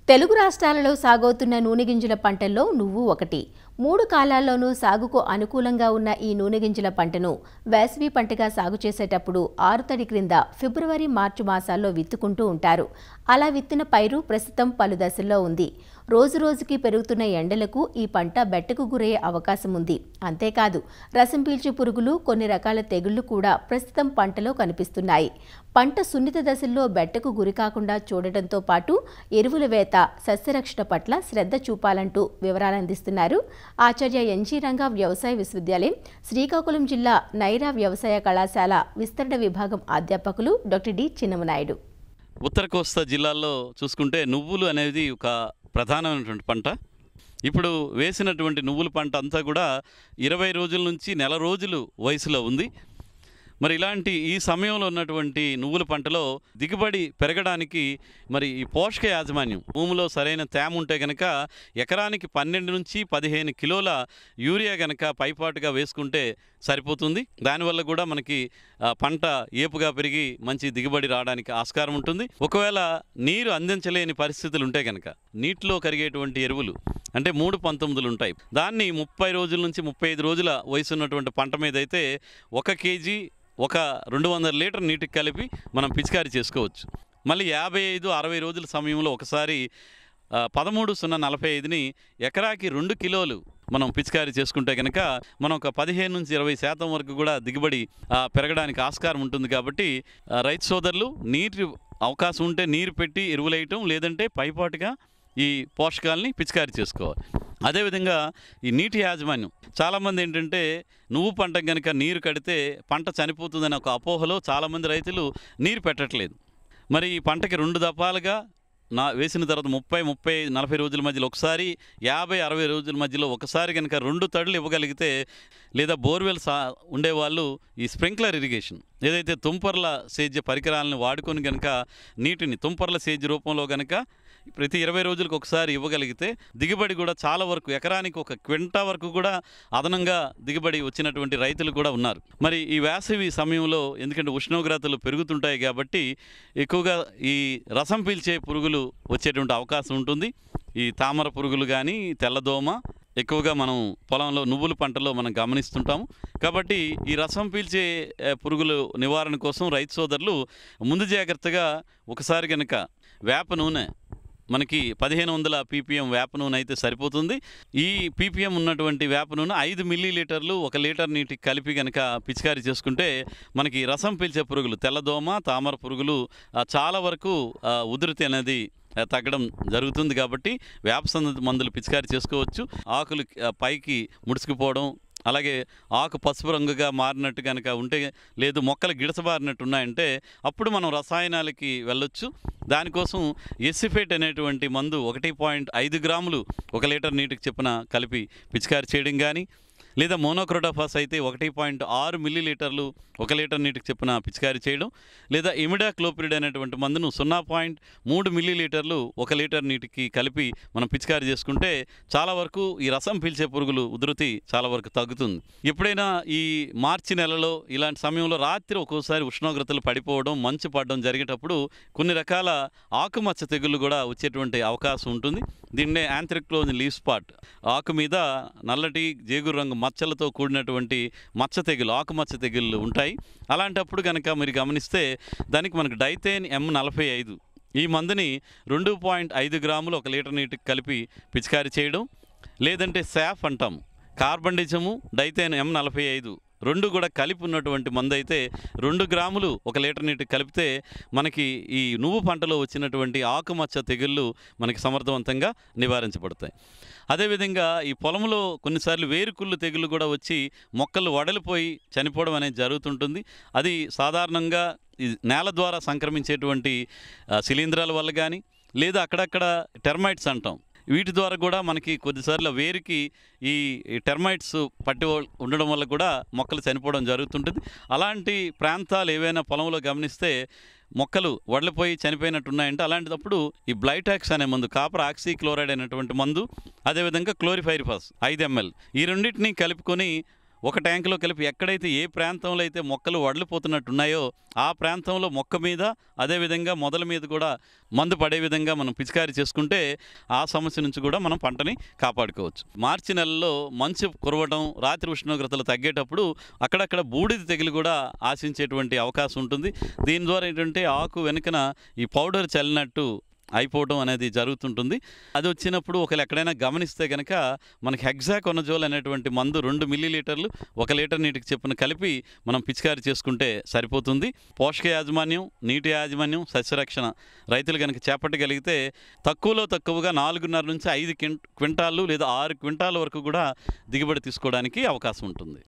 తెలుగు రాష్ట్రాలలో సాగవుతున్న నూనె గింజల పంటల్లో నువ్వు ఒకటి. 3 కాలాల్లోనూ సాగుకు అనుకూలంగా ఉన్న ఈ నూనె గింజల పంటను వేసవి పంటగా సాగు చేసేటప్పుడు ఆరుతడి క్రింద ఫిబ్రవరి, మార్చి మాసాల్లో విత్తుకుంటూ ఉంటారు. అలా విత్తిన పైరు ప్రస్తుతం పలు దశల్లో ఉంది. రోజురోజుకి పెరుగుతున్న ఎండలకు ఈ పంట బెట్టకు గురయ్యే అవకాశం ఉంది. అంతేకాదు రసం పీల్చే పురుగులు, కొన్ని రకాల తెగుళ్లు కూడా ప్రస్తుతం పంటలో కనిపిస్తున్నాయి. పంట సున్నిత దశల్లో బెట్టకు గురికాకుండా చూడటంతో పాటు ఎరువుల వేత, సస్యరక్షణ పట్ల శ్రద్ధ చూపాలంటూ వివరాలందిస్తున్నారు ఆచార్య ఎన్జీ రంగా వ్యవసాయ విశ్వవిద్యాలయం, శ్రీకాకుళం జిల్లా నైరా వ్యవసాయ కళాశాల విస్తరణ విభాగం అధ్యాపకులు డాక్టర్ డి చిన్నమనాయుడు. ఉత్తర కోస్తా జిల్లాల్లో చూసుకుంటే నువ్వులు అనేది ఒక ప్రధానమైనటువంటి పంట. ఇప్పుడు వేసినటువంటి నువ్వుల పంట అంతా కూడా 20 రోజుల నుంచి నెల రోజులు వయసులో ఉంది. మరి ఇలాంటి ఈ సమయంలో ఉన్నటువంటి నువ్వుల పంటలో దిగుబడి పెరగడానికి మరి ఈ పోషక యాజమాన్యం, భూమిలో సరైన తేమ ఉంటే కనుక ఎకరానికి 12 నుంచి 15 కిలోల యూరియా కనుక పైపాటుగా వేసుకుంటే సరిపోతుంది. దానివల్ల కూడా మనకి పంట ఏపుగా పెరిగి మంచి దిగుబడి రావడానికి ఆస్కారం ఉంటుంది. ఒకవేళ నీరు అందించలేని పరిస్థితులు ఉంటే కనుక నీటిలో కరిగేటువంటి ఎరువులు అంటే 319లు ఉంటాయి. దాన్ని 30 రోజుల నుంచి 35 రోజుల వయసు ఉన్నటువంటి పంట మీద అయితే 1 కేజీ 200 లీటర్ నీటికి కలిపి మనం పిచికారీ చేసుకోవచ్చు. మళ్ళీ 55-60 రోజుల సమయంలో ఒకసారి 13-0-45ని ఎకరాకి 2 కిలోలు మనం పిచికారీ చేసుకుంటే కనుక మనం ఒక 15-20% వరకు కూడా దిగుబడి పెరగడానికి ఆస్కారం ఉంటుంది. కాబట్టి రైతు సోదరులు నీటి అవకాశం ఉంటే నీరు పెట్టి ఎరువులేయటం, లేదంటే పైపాటుగా ఈ పోషకాలని పిచికారీ చేసుకోవాలి. అదేవిధంగా ఈ నీటి యాజమాన్యం, చాలామంది ఏంటంటే నువ్వు పంట కనుక నీరు కడితే పంట చనిపోతుందనే ఒక అపోహలో చాలామంది రైతులు నీరు పెట్టట్లేదు. మరి ఈ పంటకి 2 దఫాలుగా వేసిన తర్వాత 30-40 రోజుల మధ్యలో ఒకసారి, 50-60 రోజుల మధ్యలో ఒకసారి కనుక 2 తడులు ఇవ్వగలిగితే, లేదా బోర్వెల్స్ ఉండేవాళ్ళు ఈ స్ప్రింక్లర్ ఇరిగేషన్ ఏదైతే తుంపర్ల సేద్య పరికరాలను వాడుకొని కనుక నీటిని తుంపర్ల సేద్య రూపంలో కనుక ప్రతి 20 రోజులకు ఒకసారి ఇవ్వగలిగితే దిగుబడి కూడా చాలా వరకు ఎకరానికి 1 క్వింటా వరకు కూడా అదనంగా దిగుబడి వచ్చినటువంటి రైతులు కూడా ఉన్నారు. మరి ఈ వేసవి సమయంలో ఎందుకంటే ఉష్ణోగ్రతలు పెరుగుతుంటాయి కాబట్టి ఎక్కువగా ఈ రసం పీల్చే పురుగులు వచ్చేటువంటి అవకాశం ఉంటుంది. ఈ తామర పురుగులు కానీ, తెల్లదోమ ఎక్కువగా మనం పొలంలో నువ్వుల పంటలో మనం గమనిస్తుంటాము. కాబట్టి ఈ రసం పీల్చే పురుగులు నివారణ కోసం రైతు సోదరులు ముందు జాగ్రత్తగా ఒకసారి కనుక వేప నూనె, మనకి 1500 ppm వేప నూనె అయితే సరిపోతుంది. ఈ ppm ఉన్నటువంటి వేప నూనె 5 మిల్లీలీటర్లు 1 లీటర్ నీటికి కలిపి కనుక పిచికారీ చేసుకుంటే మనకి రసం పీల్చే పురుగులు, తెల్లదోమ, తామర పురుగులు చాలా వరకు ఉధృతి అనేది తగ్గడం జరుగుతుంది. కాబట్టి వేప మందులు పిచికారీ చేసుకోవచ్చు. ఆకులు పైకి ముడుచుకుపోవడం, అలాగే ఆకు పసుపు రంగుగా మారినట్టు కనుక ఉంటే, లేదు మొక్కలు గిడసబారినట్టు ఉన్నాయంటే అప్పుడు మనం రసాయనాలకి వెళ్ళొచ్చు. దానికోసం ఎసిఫేట్ అనేటువంటి మందు 1.5 గ్రాములు 1 లీటర్ నీటికి చొప్పున కలిపి పిచికారీ చేయడం కానీ, లేదా మోనోక్రోటోఫాస్ అయితే 1.6 మిల్లీలీటర్లు 1 లీటర్ నీటికి చొప్పున పిచికారీ చేయడం, లేదా ఇమిడాక్లోపిరిడ్ అనేటువంటి మందును 0.3 మిల్లీలీటర్లు 1 లీటర్ నీటికి కలిపి మనం పిచికారీ చేసుకుంటే చాలా వరకు ఈ రసం పీల్చే పురుగులు ఉధృతి చాలా వరకు తగ్గుతుంది. ఎప్పుడైనా ఈ మార్చి నెలలో ఇలాంటి సమయంలో రాత్రి ఒక్కోసారి ఉష్ణోగ్రతలు పడిపోవడం, మంచు పడడం జరిగేటప్పుడు కొన్ని రకాల ఆకుమచ్చ తెగుళ్ళు కూడా వచ్చేటువంటి అవకాశం ఉంటుంది. దీన్నే యాంథ్రిక్లోజ్ లీవ్ స్పాట్, ఆకు మీద నల్లటి జేగురు రంగు మచ్చలతో కూడినటువంటి మచ్చ తెగులు, ఆకుమచ్చ తెగుళ్ళు ఉంటాయి. అలాంటప్పుడు కనుక మీరు గమనిస్తే దానికి మనకు డైథేన్ M45 ఈ మందుని 2.5 గ్రాములు 1 లీటర్ నీటికి కలిపి పిచికారీ చేయడం, లేదంటే శాఫ్ అంటాం, కార్బండిజము, డైథేన్ M45 2 కూడా కలిపి ఉన్నటువంటి మందు అయితే 2 గ్రాములు 1 లీటర్ నీటికి కలిపితే మనకి ఈ నువ్వు పంటలో వచ్చినటువంటి ఆకుమచ్చ తెగుళ్ళు మనకి సమర్థవంతంగా నివారించబడతాయి. అదేవిధంగా ఈ పొలంలో కొన్నిసార్లు వేరుకుళ్ళు తెగుళ్ళు కూడా వచ్చి మొక్కలు వడలిపోయి చనిపోవడం అనేది జరుగుతుంటుంది. అది సాధారణంగా ఈ నేల ద్వారా సంక్రమించేటువంటి శిలీంధ్రాల వల్ల కానీ, లేదా అక్కడక్కడ టెర్మైట్స్ అంటాం, వీటి ద్వారా కూడా మనకి కొద్దిసార్లు వేరుకి ఈ టెర్మైట్స్ పట్టి ఉండడం వల్ల కూడా మొక్కలు చనిపోవడం జరుగుతుంటుంది. అలాంటి ప్రాంతాలు ఏవైనా పొలంలో గమనిస్తే మొక్కలు వడలిపోయి చనిపోయినట్టున్నాయంటే అలాంటప్పుడు ఈ బ్లైటాక్స్ అనే మందు, కాపర్ ఆక్సీక్లోరైడ్ అనేటువంటి మందు, అదేవిధంగా క్లోరిఫైరిఫాస్ 5 ml ఈ రెండింటినీ కలుపుకొని ఒక ట్యాంకులో కలిపి ఎక్కడైతే ఏ ప్రాంతంలో అయితే మొక్కలు వడలిపోతున్నట్టున్నాయో ఆ ప్రాంతంలో మొక్క మీద అదేవిధంగా మొదల మీద కూడా మందు పడే విధంగా మనం పిచికారీ చేసుకుంటే ఆ సమస్య నుంచి కూడా మనం పంటని కాపాడుకోవచ్చు. మార్చి నెలలో మంచు కురవడం, రాత్రి ఉష్ణోగ్రతలు తగ్గేటప్పుడు అక్కడక్కడ బూడిద తెగులు కూడా ఆశించేటువంటి అవకాశం ఉంటుంది. దీని ద్వారా ఏంటంటే ఆకు వెనుకన ఈ పౌడర్ చల్లినట్టు అయిపోవడం అనేది జరుగుతుంటుంది. అది వచ్చినప్పుడు ఒకవేళ ఎక్కడైనా గమనిస్తే కనుక మనకి హెక్సాకొనజోల్ అనేటువంటి మందు 2 మిల్లీలీటర్లు 1 లీటర్ నీటికి చొప్పున కలిపి మనం పిచికారీ చేసుకుంటే సరిపోతుంది. పోషక యాజమాన్యం, నీటి యాజమాన్యం, సస్యరక్షణ రైతులు కనుక చేపట్టగలిగితే తక్కువలో తక్కువగా 4.5 నుంచి 5 క్వింటాళ్ళు లేదా 6 క్వింటాల వరకు కూడా దిగుబడి తీసుకోవడానికి అవకాశం ఉంటుంది.